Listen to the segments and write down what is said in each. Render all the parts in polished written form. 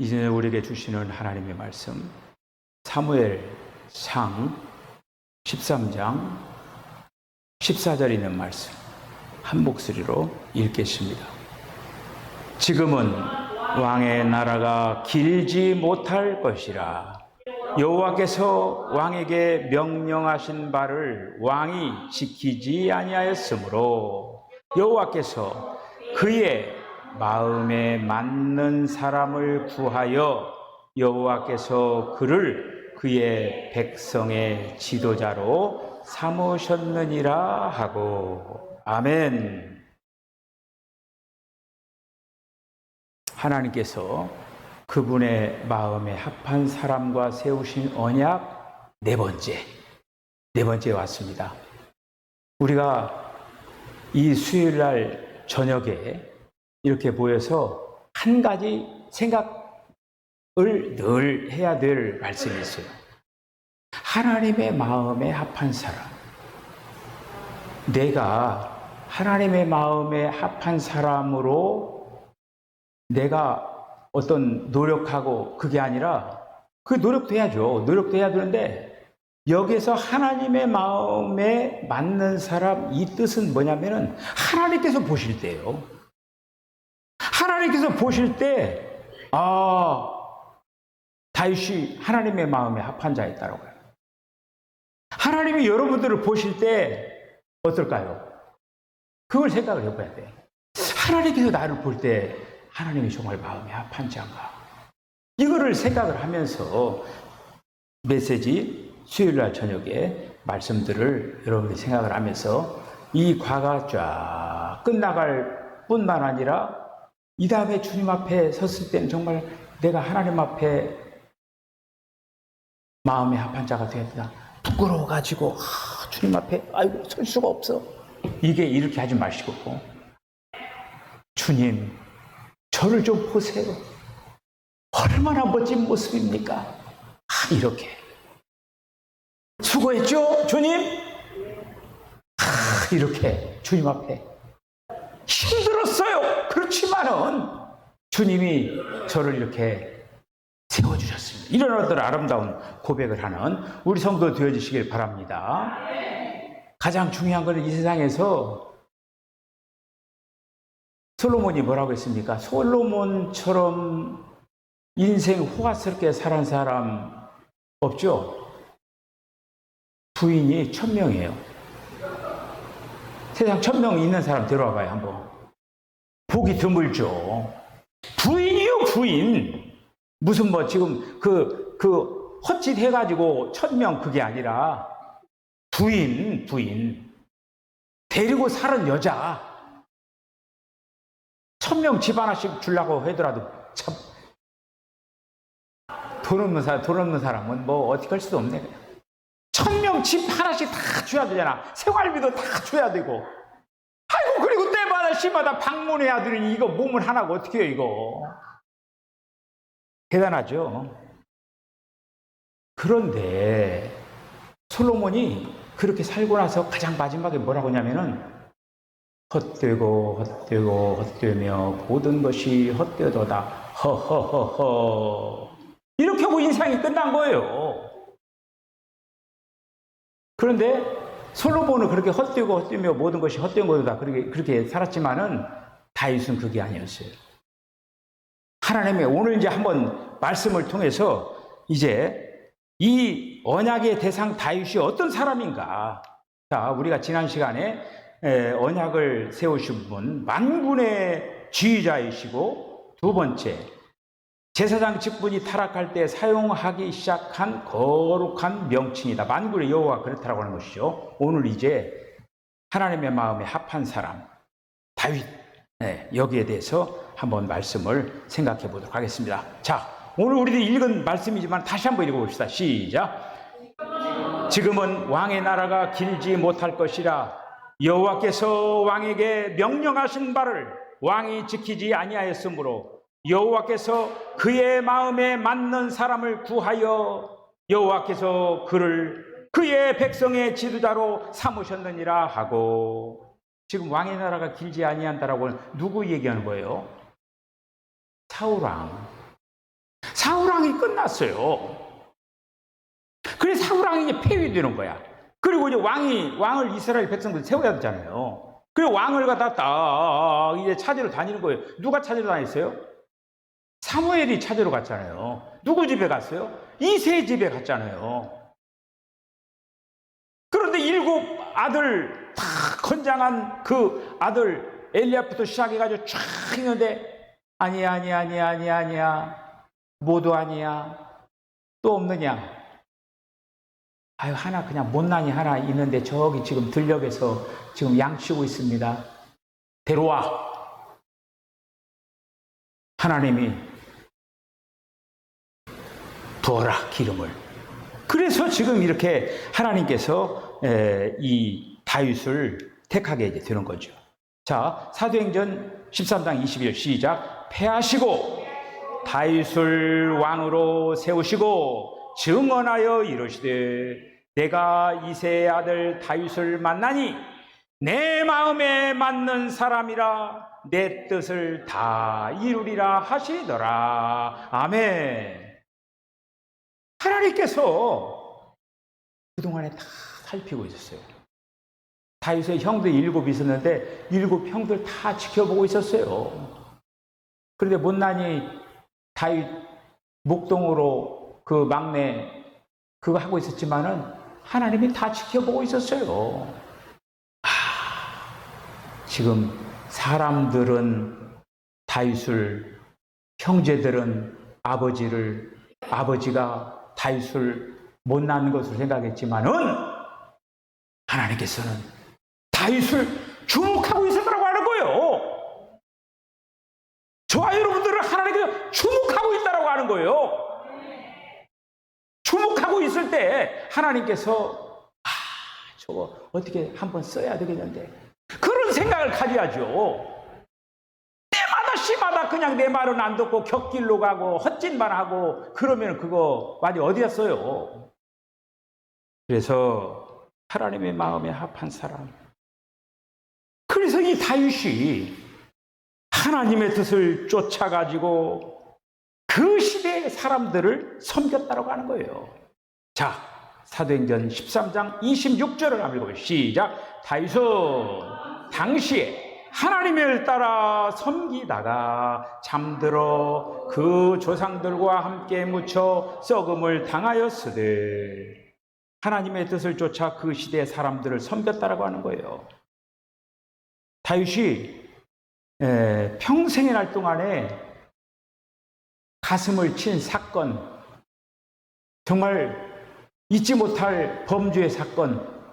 이제 우리에게 주시는 하나님의 말씀, 사무엘상 13장 14절에 있는 말씀 한 목소리로 읽겠습니다. 지금은 왕의 나라가 길지 못할 것이라. 여호와께서 왕에게 명령하신 바를 왕이 지키지 아니하였으므로 여호와께서 그의 마음에 맞는 사람을 구하여 여호와께서 그를 그의 백성의 지도자로 삼으셨느니라 하고. 아멘. 하나님께서 그분의 마음에 합한 사람과 세우신 언약 네 번째 왔습니다. 우리가 이 수요일날 저녁에 이렇게 모여서 한 가지 생각을 늘 해야 될 말씀이 있어요. 하나님의 마음에 합한 사람. 내가 하나님의 마음에 합한 사람으로 내가 어떤 노력하고 그게 아니라 그 노력도 해야죠. 노력도 해야 되는데 여기서 하나님의 마음에 맞는 사람 이 뜻은 뭐냐면은 하나님께서 보실 때요. 하나님께서 보실 때 다윗이 하나님의 마음에 합한 자였다라고 해요. 하나님이 여러분들을 보실 때 어떨까요? 그걸 생각을 해봐야 돼. 하나님께서 나를 볼 때 하나님이 정말 마음에 합한 자인가? 이거를 생각을 하면서 메시지 수요일날 저녁에 말씀들을 여러분들이 생각을 하면서 이 과가 쫙 끝나갈 뿐만 아니라 이 다음에 주님 앞에 섰을 때는 정말 내가 하나님 앞에 마음에 합한 자가 되었다. 부끄러워가지고 주님 앞에 아이고 설 수가 없어. 이게 이렇게 하지 마시고 주님 저를 좀 보세요. 얼마나 멋진 모습입니까? 이렇게 수고했죠 주님? 이렇게 주님 앞에 힘들었어요. 그렇지만은 주님이 저를 이렇게 세워주셨습니다. 이런 어떤 아름다운 고백을 하는 우리 성도 되어주시길 바랍니다. 가장 중요한 것은 이 세상에서 솔로몬이 뭐라고 했습니까? 솔로몬처럼 인생 호화스럽게 살은 사람 없죠? 부인이 1000명이에요. 세상 1000명 있는 사람 데려와봐요, 한번. 보기 드물죠. 부인이요, 부인. 무슨 지금 헛짓 해가지고 1000명 그게 아니라 부인. 데리고 사는 여자. 1000명 집 하나씩 주려고 하더라도 참. 돈 없는 사람은 어떻게 할 수도 없네. 1000명 집 하나씩 다 줘야 되잖아. 생활비도 다 줘야 되고. 아이고, 그리고 때마다 시마다 방문해야 되니 이거 몸을 하나가 어떻게 해요, 이거. 대단하죠. 그런데 솔로몬이 그렇게 살고 나서 가장 마지막에 뭐라고 하냐면은 헛되며 모든 것이 헛되도다. 허허허허. 이렇게 하고 인생이 끝난 거예요. 그런데 솔로몬은 그렇게 헛되며 모든 것이 헛된 거다. 그렇게 살았지만은 다윗은 그게 아니었어요. 하나님의 오늘 이제 한번 말씀을 통해서 이제 이 언약의 대상 다윗이 어떤 사람인가. 자, 우리가 지난 시간에 언약을 세우신 분, 만군의 지휘자이시고, 두 번째, 제사장 직분이 타락할 때 사용하기 시작한 거룩한 명칭이다. 만군의 여호와 그렇다라고 하는 것이죠. 오늘 이제 하나님의 마음에 합한 사람, 다윗, 여기에 대해서 한번 말씀을 생각해 보도록 하겠습니다. 자, 오늘 우리들이 읽은 말씀이지만 다시 한번 읽어봅시다. 시작. 지금은 왕의 나라가 길지 못할 것이라. 여호와께서 왕에게 명령하신 바를 왕이 지키지 아니하였으므로 여호와께서 그의 마음에 맞는 사람을 구하여 여호와께서 그를 그의 백성의 지도자로 삼으셨느니라 하고. 지금 왕의 나라가 길지 아니한다라고 누구 얘기하는 거예요? 사울왕. 사울왕이 끝났어요. 그래서 사울왕이 이제 폐위되는 거야. 그리고 이제 왕을 이스라엘 백성들 세워야 되잖아요. 그리고 왕을 갖다 딱 이제 찾으러 다니는 거예요. 누가 찾으러 다녔어요? 사무엘이 찾으러 갔잖아요. 누구 집에 갔어요? 이새 집에 갔잖아요. 그런데 7 아들 다 건장한 그 아들 엘리압부터 시작해가지고 쫙 있는데 아니야 모두 아니야. 또 없느냐? 아유, 하나 그냥 못난이 하나 있는데 저기 지금 들녘에서 지금 양치고 있습니다. 데려와. 하나님이 부어라 기름을. 그래서 지금 이렇게 하나님께서 이 다윗을 택하게 되는 거죠. 자, 사도행전 13장 21절 시작. 패하시고 다윗을 왕으로 세우시고 증언하여 이르시되 내가 이새의 아들 다윗을 만나니 내 마음에 맞는 사람이라 내 뜻을 다 이루리라 하시더라. 아멘. 하나님께서 그동안에 다 살피고 있었어요. 다윗의 형들 7 있었는데 7 형들 다 지켜보고 있었어요. 그런데 못난이 다윗 목동으로 그 막내 그거 하고 있었지만은 하나님이 다 지켜보고 있었어요. 지금 사람들은 다윗을, 형제들은 아버지가 다윗을 못난 것으로 생각했지만은 하나님께서는 다윗을 주목하고 있었다고 하는 거예요. 저와 여러분들을 하나님께서 주목하고 있다고 하는 거예요. 주목하고 있을 때 하나님께서 저거 어떻게 한번 써야 되겠는데 그런 생각을 가져야죠. 때마다 시마다 그냥 내 말은 안 듣고 곁길로 가고 헛짓만 하고 그러면 그거 많이 어디다 써요. 그래서 하나님의 마음에 합한 사람. 그래서 이 다윗이 하나님의 뜻을 쫓아가지고 그 시대의 사람들을 섬겼다고 하는 거예요. 자, 사도행전 13장 26절을 한번 읽어보세요. 시작. 다윗은 당시에 하나님을 따라 섬기다가 잠들어 그 조상들과 함께 묻혀 썩음을 당하였으되 하나님의 뜻을 쫓아 그 시대의 사람들을 섬겼다고 하는 거예요. 다윗이 평생의 날 동안에 가슴을 친 사건, 정말 잊지 못할 범죄의 사건,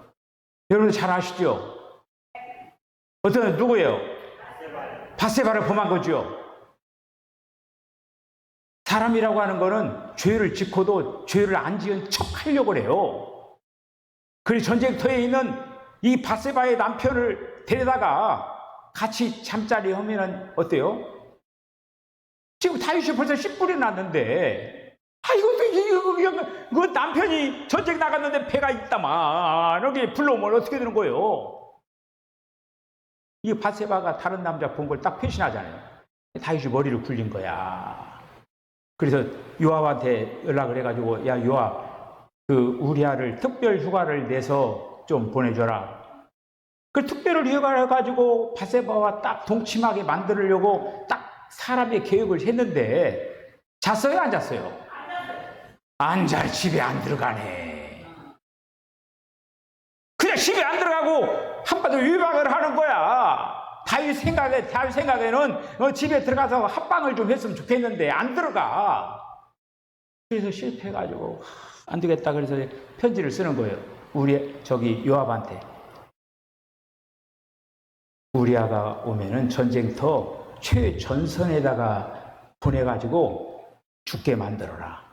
여러분 잘 아시죠? 어떤 누구예요? 밧세바를 범한 거죠. 사람이라고 하는 거는 죄를 짓고도 죄를 안 지은 척 하려고 해요. 그래서 전쟁터에 있는 이 밧세바의 남편을 데려다가 같이 잠자리 하면은 어때요? 지금 다윗이 벌써 씨 뿌리 났는데, 이거 남편이 전쟁 나갔는데 배가 있다만, 여기 불러오면 어떻게 되는 거예요? 이 밧세바가 다른 남자 본 걸 딱 배신하잖아요. 다윗이 머리를 굴린 거야. 그래서 요압한테 연락을 해가지고, 야, 요압, 그 우리아를 특별 휴가를 내서 좀 보내줘라. 그 특별 휴가를 해가지고 밧세바와 딱 동침하게 만들려고 딱 사람의 계획을 했는데 잤어요? 안 잤어요? 안 잘 집에 안 들어가네. 그냥 집에 안 들어가고 한바도 위박을 하는 거야. 다윗 생각에는 집에 들어가서 합방을 좀 했으면 좋겠는데 안 들어가. 그래서 실패해가지고 안 되겠다. 그래서 편지를 쓰는 거예요. 요압한테. 우리아가 오면은 전쟁터 최전선에다가 보내가지고 죽게 만들어라.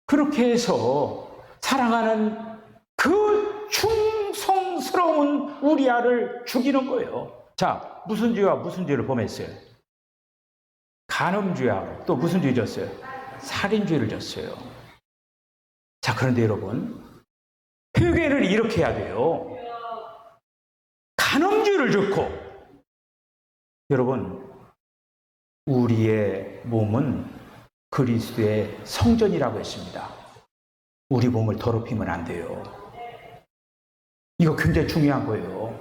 그렇게 해서 사랑하는 그 충성스러운 우리아를 죽이는 거예요. 자, 무슨 죄와 무슨 죄를 범했어요? 간음죄하고 또 무슨 죄 졌어요? 살인죄를 졌어요. 자, 그런데 여러분, 회개를 이렇게 해야 돼요. 간음죄를 졌고, 여러분, 우리의 몸은 그리스도의 성전이라고 했습니다. 우리 몸을 더럽히면 안 돼요. 이거 굉장히 중요한 거예요.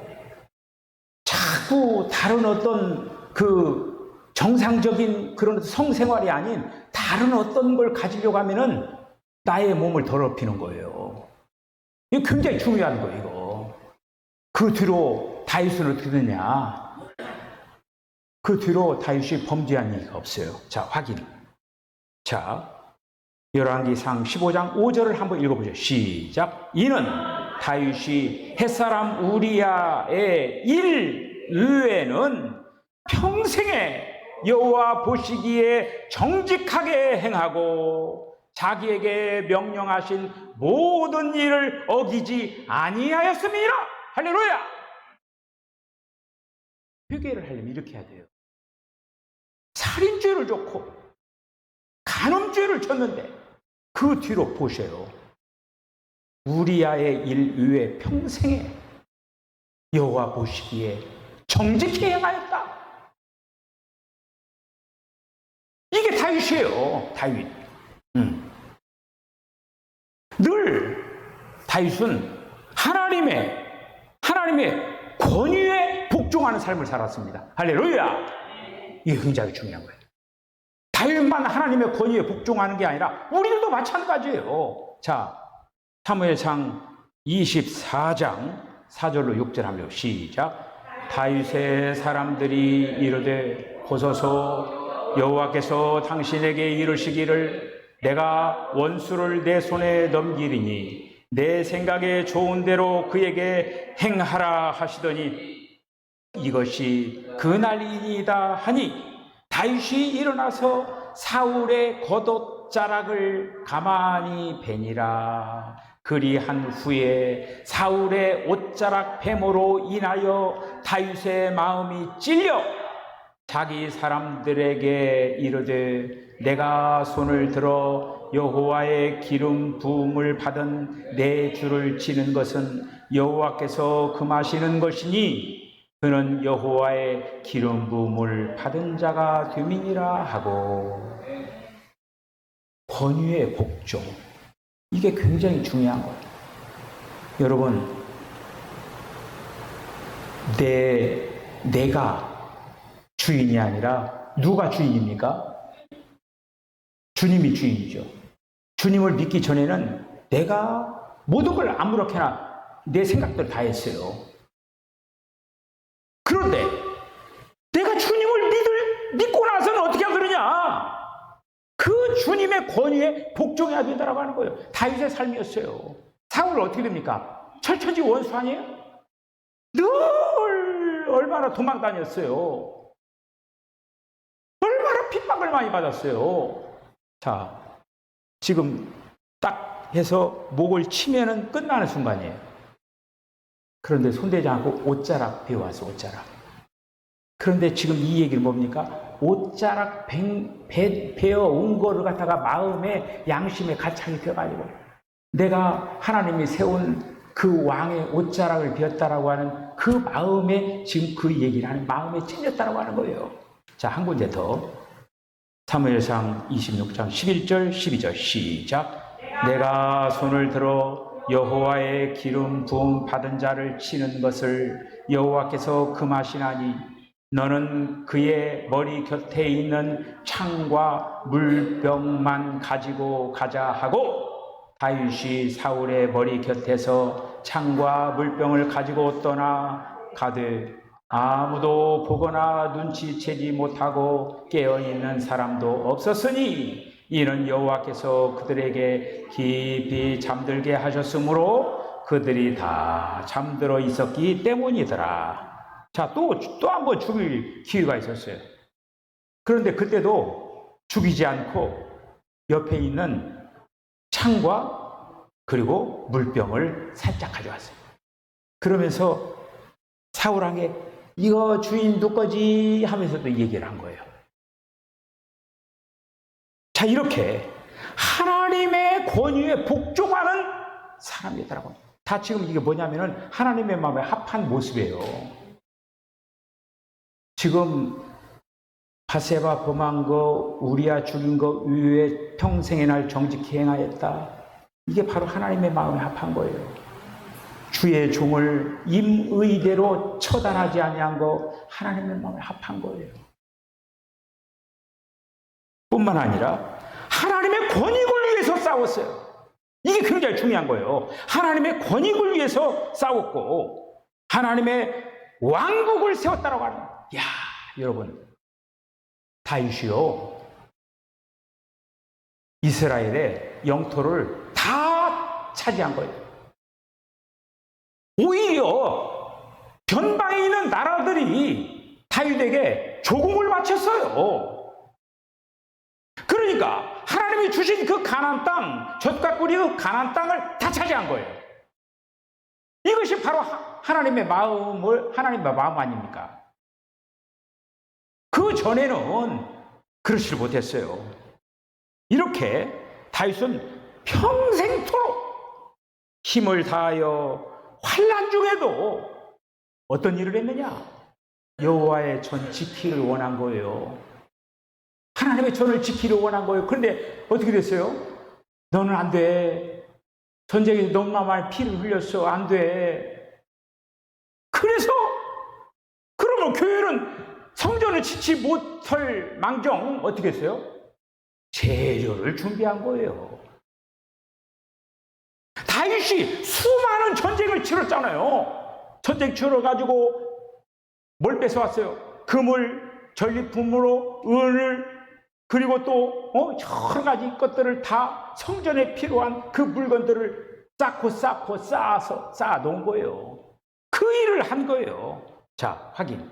자꾸 다른 어떤 그 정상적인 그런 성생활이 아닌 다른 어떤 걸 가지려고 하면은 나의 몸을 더럽히는 거예요. 이거 굉장히 중요한 거예요, 이거. 그 뒤로 다윗은 어떻게 되냐? 그 뒤로 다윗이 범죄한 얘기가 없어요. 자, 확인. 자, 열왕기상 15장 5절을 한번 읽어보죠. 시작. 이는 다윗이 햇사람 우리야의 일 외에는 평생에 여호와 보시기에 정직하게 행하고 자기에게 명령하신 모든 일을 어기지 아니하였음이라. 할렐루야. 회개를 하려면 이렇게 해야 돼요. 살인죄를 줬고 간음죄를 쳤는데 그 뒤로 보세요. 우리야의 일 위에 평생에 여호와 보시기에 정직히 행하였다. 이게 다윗이에요. 다윗. 늘 다윗은 하나님의 권위에 복종하는 삶을 살았습니다. 할렐루야. 이게 굉장히 중요한 거예요. 다윗만 하나님의 권위에 복종하는 게 아니라 우리들도 마찬가지예요. 자, 사무엘상 24장 4절로 6절 하며 시작. 다윗의 사람들이 이르되 보소서 여호와께서 당신에게 이르시기를 내가 원수를 내 손에 넘기리니 내 생각에 좋은 대로 그에게 행하라 하시더니 이것이 그날이니이다 하니 다윗이 일어나서 사울의 겉옷자락을 가만히 베니라. 그리한 후에 사울의 옷자락 베모로 인하여 다윗의 마음이 찔려 자기 사람들에게 이르되 내가 손을 들어 여호와의 기름 부음을 받은 내 주를 치는 것은 여호와께서 금하시는 것이니 그는 여호와의 기름 부음을 받은 자가 됨이니라 하고. 권위의 복종, 이게 굉장히 중요한 거예요. 여러분, 내가 주인이 아니라 누가 주인입니까? 주님이 주인이죠. 주님을 믿기 전에는 내가 모든 걸 아무렇게나 내 생각대로 다 했어요. 그런데 내가 주님을 믿고 나서는 어떻게 그러냐? 그 주님의 권위에 복종해야 된다고 하는 거예요. 다윗의 삶이었어요. 사울은 어떻게 됩니까? 철천지 원수 아니에요? 늘 얼마나 도망 다녔어요. 얼마나 핍박을 많이 받았어요. 자, 지금 딱 해서 목을 치면은 끝나는 순간이에요. 그런데 손대지 않고 옷자락 베어와서 옷자락. 그런데 지금 이 얘기는 뭡니까? 옷자락 베어온 거를 갖다가 마음에 양심에 가창이 되어가지고 내가 하나님이 세운 그 왕의 옷자락을 베었다라고 하는 그 마음에 지금 그 얘기를 하는 마음에 찔렸다라고 하는 거예요. 자, 한 군데 더. 사무엘상 26장 11절 12절 시작. 내가 손을 들어 여호와의 기름 부음 받은 자를 치는 것을 여호와께서 금하시나니 너는 그의 머리 곁에 있는 창과 물병만 가지고 가자 하고 다윗이 사울의 머리 곁에서 창과 물병을 가지고 떠나 가되 아무도 보거나 눈치채지 못하고 깨어있는 사람도 없었으니 이는 여호와께서 그들에게 깊이 잠들게 하셨으므로 그들이 다 잠들어 있었기 때문이더라. 자, 또 한 번 죽일 기회가 있었어요. 그런데 그때도 죽이지 않고 옆에 있는 창과 그리고 물병을 살짝 가져왔어요. 그러면서 사울에게 이거 주인 누 거지 하면서도 얘기를 한 거예요. 자, 이렇게 하나님의 권위에 복종하는 사람이더라고요. 다 지금 이게 뭐냐면은 하나님의 마음에 합한 모습이에요. 지금 바세바 범한 거, 우리아 죽인 거 위에 평생의 날 정직히 행하였다. 이게 바로 하나님의 마음에 합한 거예요. 주의 종을 임의대로 처단하지 아니한 거 하나님의 마음에 합한 거예요. 뿐만 아니라 하나님의 권익을 위해서 싸웠어요. 이게 굉장히 중요한 거예요. 하나님의 권익을 위해서 싸웠고 하나님의 왕국을 세웠다라고 하는 거예요. 야, 여러분, 다윗이요, 이스라엘의 영토를 다 차지한 거예요. 오히려 변방에 있는 나라들이 다윗에게 조공을 바쳤어요. 그러니까 하나님이 주신 그 가나안 땅, 젖과 꿀이 그 가나안 땅을 다 차지한 거예요. 이것이 바로 하나님의 마음 아닙니까? 그 전에는 그렇지 못했어요. 이렇게 다윗은 평생토록 힘을 다하여 환난 중에도 어떤 일을 했느냐? 여호와의 전 지키를 원한 거예요. 하나님의 전을 지키를 원한 거예요. 그런데 어떻게 됐어요? 너는 안 돼. 전쟁에서 너무나 많이 피를 흘렸어. 안 돼. 그래서 그러면 교회는 성전을 짓지 못할 망정 어떻게 했어요? 재료를 준비한 거예요. 다윗이 수많은 전쟁을 치렀잖아요. 전쟁 치러가지고 뭘 뺏어왔어요? 금을, 전리품으로, 은을, 그리고 또 여러 가지 것들을 다 성전에 필요한 그 물건들을 쌓고 쌓아서 쌓아놓은 거예요. 그 일을 한 거예요. 자, 확인.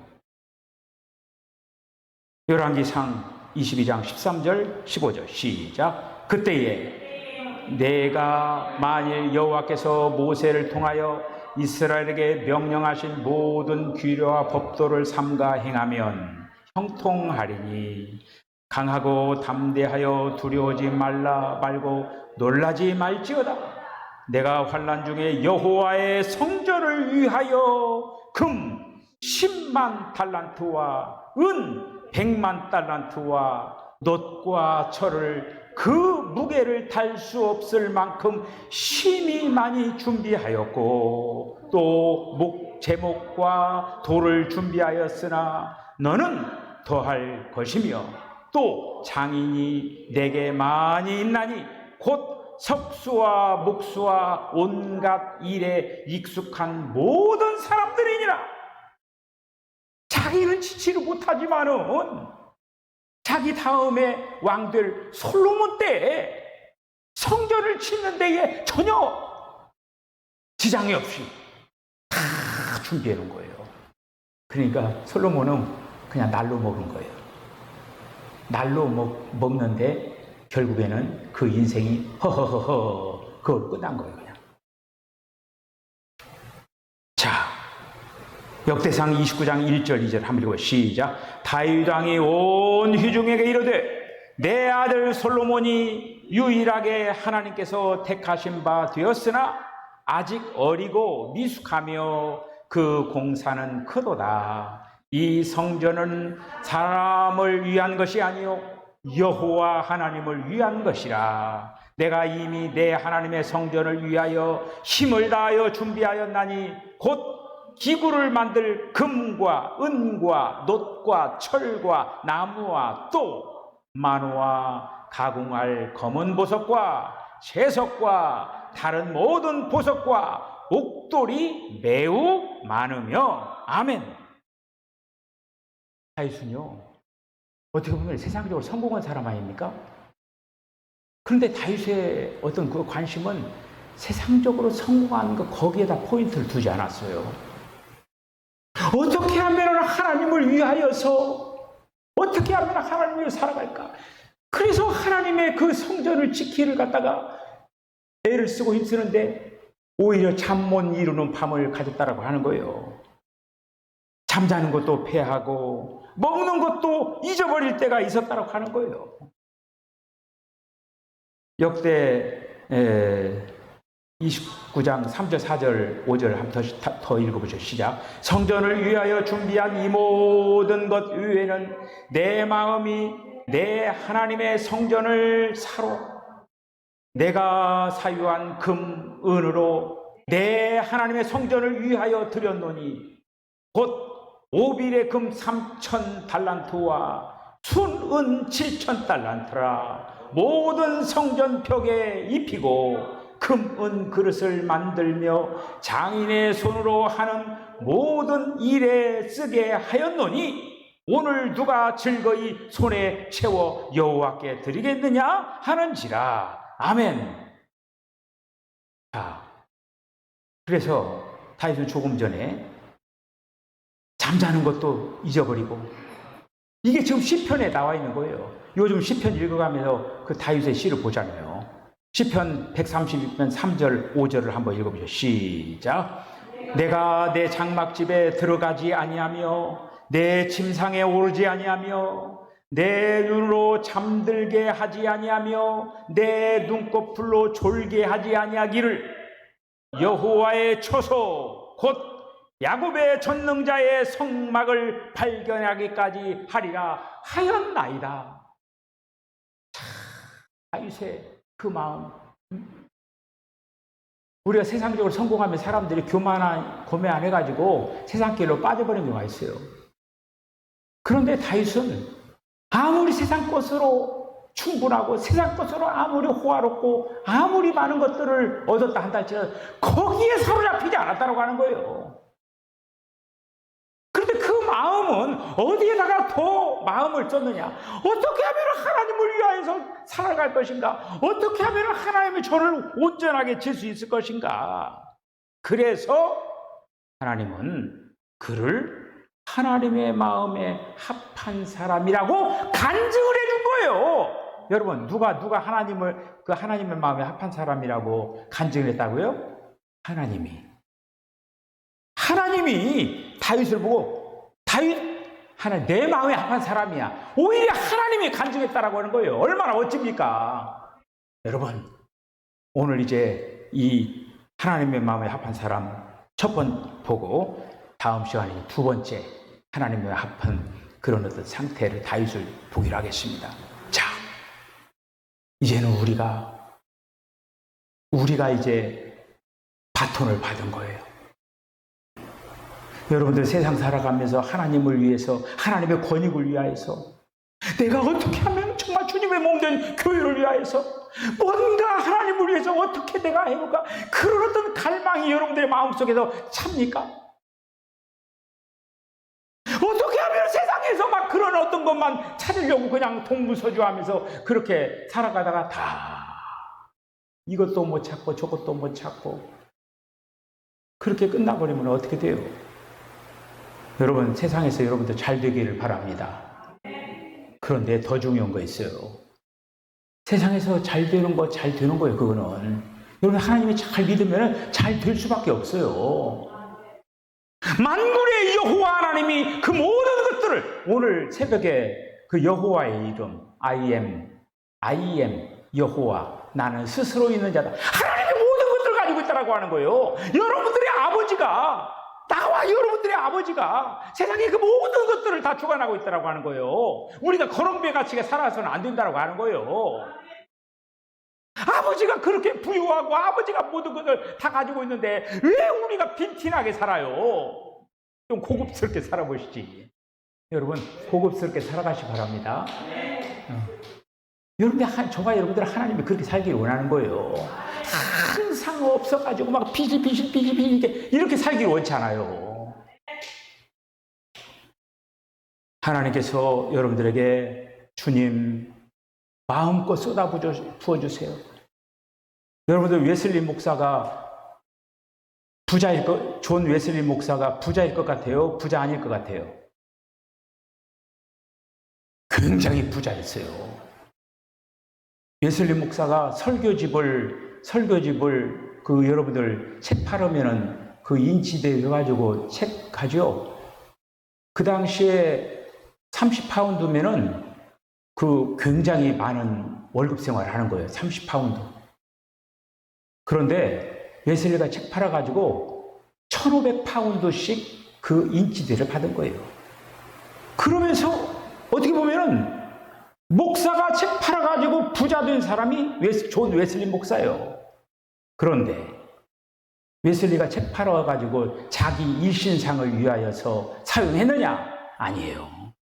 열왕기상 22장 13절 15절 시작. 그때에 내가 만일 여호와께서 모세를 통하여 이스라엘에게 명령하신 모든 규례와 법도를 삼가 행하면 형통하리니 강하고 담대하여 두려워하지 말고 놀라지 말지어다. 내가 환난 중에 여호와의 성전을 위하여 금 10만 달란트와 은 100만 달란트와 놋과 철을 그 무게를 달 수 없을 만큼 심히 많이 준비하였고 또 제목과 돌을 준비하였으나 너는 더할 것이며 또 장인이 내게 많이 있나니 곧 석수와 목수와 온갖 일에 익숙한 모든 사람들이니라. 자기는 지치를 못하지만은 자기 다음에 왕될 솔로몬 때에 성전을 짓는 데에 전혀 지장이 없이 다 준비해 놓은 거예요. 그러니까 솔로몬은 그냥 날로 먹은 거예요. 날로 먹는데 결국에는 그 인생이 허허허허 그걸 끝난 거예요. 그냥. 자, 역대상 29장 1절 2절 한번 읽어 시작. 다윗 왕이 온 회중에게 이르되 내 아들 솔로몬이 유일하게 하나님께서 택하신 바 되었으나 아직 어리고 미숙하며 그 공사는 크도다. 이 성전은 사람을 위한 것이 아니요 여호와 하나님을 위한 것이라. 내가 이미 내 하나님의 성전을 위하여 힘을 다하여 준비하였나니 곧 기구를 만들 금과 은과 놋과 철과 나무와 또 마노와 가공할 검은 보석과 채석과 다른 모든 보석과 옥돌이 매우 많으며 아멘. 다윗은요 어떻게 보면 세상적으로 성공한 사람 아닙니까? 그런데 다윗의 어떤 그 관심은 세상적으로 성공하는 것 거기에다 포인트를 두지 않았어요. 어떻게 하면 하나님을 위하여서 어떻게 하면 하나님을 위해 살아갈까? 그래서 하나님의 그 성전을 지키를 갖다가 애를 쓰고 힘쓰는데 오히려 잠 못 이루는 밤을 가졌다라고 하는 거예요. 잠자는 것도 패하고 먹는 것도 잊어버릴 때가 있었다라고 하는 거예요. 역대 29장 3절, 4절, 5절 한번 더 읽어보죠. 시작. 성전을 위하여 준비한 이 모든 것 위에는 내 마음이 내 하나님의 성전을 사로 내가 사유한 금, 은으로 내 하나님의 성전을 위하여 드렸노니 곧 오빌의 금 3,000 달란트와 순은 7,000 달란트라. 모든 성전 벽에 입히고 금, 은 그릇을 만들며 장인의 손으로 하는 모든 일에 쓰게 하였노니 오늘 누가 즐거이 손에 채워 여호와께 드리겠느냐 하는지라. 아멘. 자, 그래서 다윗은 조금 전에 잠자는 것도 잊어버리고, 이게 지금 시편에 나와 있는 거예요. 요즘 시편 읽어가면서 그 다윗의 시를 보잖아요. 시편 136편 3절 5절을 한번 읽어보죠. 시작. 내가 내 장막집에 들어가지 아니하며 내 침상에 오르지 아니하며 내 눈으로 잠들게 하지 아니하며 내 눈꺼풀로 졸게 하지 아니하기를 여호와의 처소 곧 야곱의 전능자의 성막을 발견하기까지 하리라 하였나이다. 다윗의 그 마음. 우리가 세상적으로 성공하면 사람들이 교매 안 해가지고 세상길로 빠져버리는 경우가 있어요. 그런데 다윗은 아무리 세상 것으로 충분하고 세상 것으로 아무리 호화롭고 아무리 많은 것들을 얻었다 한다 할지라도 거기에 사로잡히지 않았다고 하는 거예요. 그런데 그 마음은 어디에다가 더 마음을 썼느냐? 어떻게 하면 하나님을 위하여서 살아갈 것인가? 어떻게 하면 하나님의 저를 온전하게 질 수 있을 것인가? 그래서 하나님은 그를 하나님의 마음에 합한 사람이라고 간증을 해준 거예요. 여러분, 누가 하나님의 마음에 합한 사람이라고 간증을 했다고요? 하나님이 다윗을 보고 하나님 내 마음에 합한 사람이야. 오히려 하나님이 간증했다라고 하는 거예요. 얼마나 멋집니까? 여러분, 오늘 이제 이 하나님의 마음에 합한 사람 첫 번 보고 다음 시간에 두 번째 하나님의 합한 그런 어떤 상태를 다윗을 보기로 하겠습니다. 자, 이제는 우리가 이제 바톤을 받은 거예요. 여러분들 세상 살아가면서 하나님을 위해서, 하나님의 권익을 위하여서, 내가 어떻게 하면 정말 주님의 몸된 교회를 위하여서 뭔가 하나님을 위해서 어떻게 내가 해볼까? 그런 어떤 갈망이 여러분들의 마음속에서 찹니까? 어떻게 하면 세상에서 막 그런 어떤 것만 찾으려고 그냥 동부서주하면서 그렇게 살아가다가 다 이것도 못 찾고 저것도 못 찾고 그렇게 끝나버리면 어떻게 돼요? 여러분, 세상에서 여러분들 잘 되기를 바랍니다. 그런데 더 중요한 거 있어요. 세상에서 잘 되는 거예요, 그거는. 여러분, 하나님이 잘 믿으면 잘 될 수밖에 없어요. 만군의 여호와 하나님이 그 모든 것들을 오늘 새벽에 그 여호와의 이름, I am 여호와, 나는 스스로 있는 자다. 하나님이 모든 것들을 가지고 있다고 하는 거예요. 여러분들의 아버지가, 나와 여러분들의 아버지가 세상의 그 모든 것들을 다 주관하고 있다고 하는 거예요. 우리가 거렁배같이 살아서는 안 된다고 하는 거예요. 아버지가 그렇게 부유하고 아버지가 모든 것을 다 가지고 있는데 왜 우리가 빈티나게 살아요? 좀 고급스럽게 살아보시지. 여러분, 고급스럽게 살아가시 바랍니다. 저와 여러분들 하나님이 그렇게 살기를 원하는 거예요. 항상 없어가지고 막 비실비실 이렇게 살기를 원치 않아요. 하나님께서 여러분들에게 주님 마음껏 부어주세요. 여러분들 웨슬리 목사가 존 웨슬리 목사가 부자일 것 같아요? 부자 아닐 것 같아요? 굉장히 부자였어요. 웨슬리 목사가 설교집을 그 여러분들 책 팔으면은 그 인치대 해가지고 책 가죠. 그 당시에 30파운드면은 그 굉장히 많은 월급 생활을 하는 거예요. 30파운드. 그런데 웨슬리가 책 팔아가지고 1,500파운드씩 그 인치들을 받은 거예요. 그러면서 어떻게 보면은 목사가 책 팔아가지고 부자 된 사람이 존 웨슬리 목사예요. 그런데 웨슬리가 책 팔아가지고 자기 일신상을 위하여서 사용했느냐? 아니에요.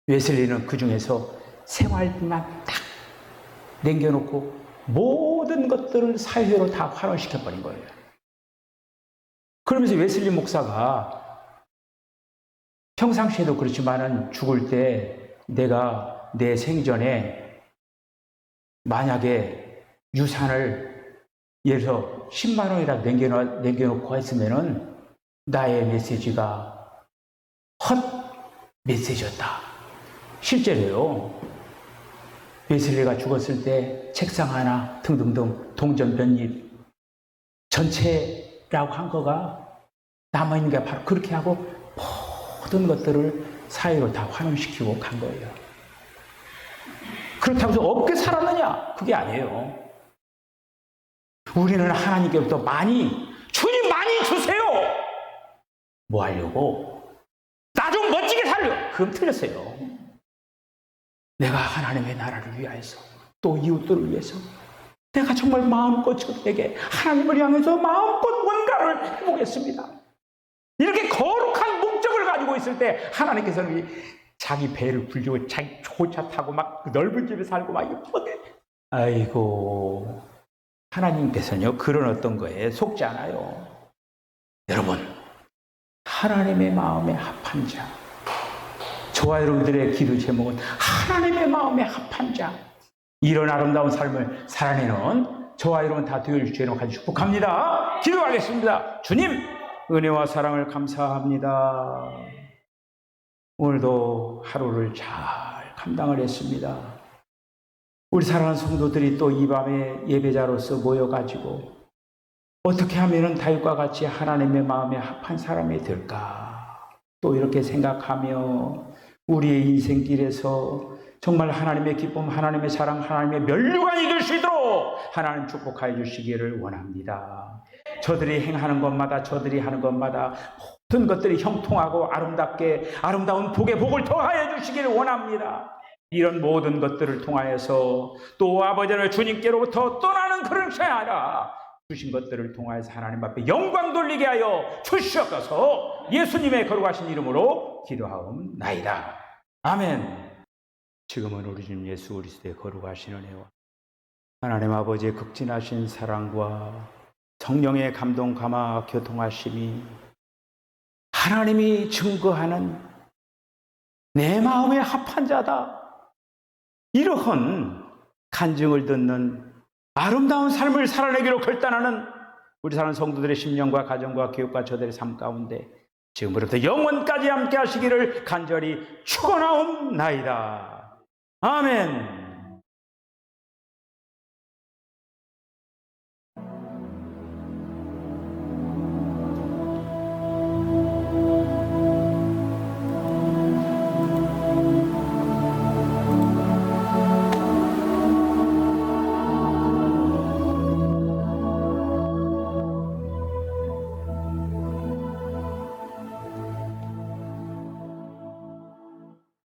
웨슬리는 그 중에서 생활비만 딱 남겨놓고 모든 것들을 사회로 다 환원시켜버린 거예요. 그러면서 웨슬리 목사가 평상시에도 그렇지만은 죽을 때 내가 내 생전에 만약에 유산을 예를 들어 10만 원이라 남겨놓고 했으면은 나의 메시지가 헛 메시지였다. 실제로요. 웨슬리가 죽었을 때 책상 하나 등등등 동전변입 전체라고 한 거가 남아있는 게 바로 그렇게 하고 모든 것들을 사회로 다 환원시키고 간 거예요. 그렇다고 해서 없게 살았느냐? 그게 아니에요. 우리는 하나님께부터 주님 많이 주세요! 뭐 하려고? 나 좀 멋지게 살려! 그건 틀렸어요. 내가 하나님의 나라를 위하여서 또 이웃들을 위해서 내가 정말 마음껏 저들에게 하나님을 향해서 마음껏 뭔가를 해보겠습니다. 이렇게 거룩한 목적을 가지고 있을 때 하나님께서는 자기 배를 굴리고 자기 조차 타고 막 넓은 집에 살고 막 이쁘게 아이고 하나님께서는요 그런 어떤 거에 속지 않아요. 여러분 하나님의 마음에 합한 자 저와 여러분들의 기도 제목은 하나님의 마음에 합한 자 이런 아름다운 삶을 살아내는 저와 여러분 다 되어줄 수 있는 간절히 축복합니다. 기도하겠습니다. 주님 은혜와 사랑을 감사합니다. 오늘도 하루를 잘 감당을 했습니다. 우리 사랑하는 성도들이 또 이 밤에 예배자로서 모여가지고 어떻게 하면 다윗과 같이 하나님의 마음에 합한 사람이 될까 또 이렇게 생각하며 우리의 인생길에서 정말 하나님의 기쁨, 하나님의 사랑, 하나님의 면류관이 될 수 있도록 하나님 축복하여 주시기를 원합니다. 저들이 행하는 것마다 저들이 하는 것마다 모든 것들이 형통하고 아름답게 아름다운 복의 복을 더하여 주시기를 원합니다. 이런 모든 것들을 통하여서 또 아버지는 주님께로부터 떠나는 그런 것이 아니라 주신 것들을 통하여서 하나님 앞에 영광 돌리게 하여 주시옵소서. 예수님의 거룩하신 이름으로 기도하옵나이다. 아멘. 지금은 우리 주님 예수 그리스도의 거룩하신 은혜와 하나님 아버지의 극진하신 사랑과 성령의 감동 감화 교통하심이 하나님이 증거하는 내 마음에 합한 자다. 이러한 간증을 듣는 아름다운 삶을 살아내기로 결단하는 우리 사는 성도들의 심령과 가정과 교육과 저들의 삶 가운데 지금부터 영원까지 함께 하시기를 간절히 축원하옵나이다. 아멘.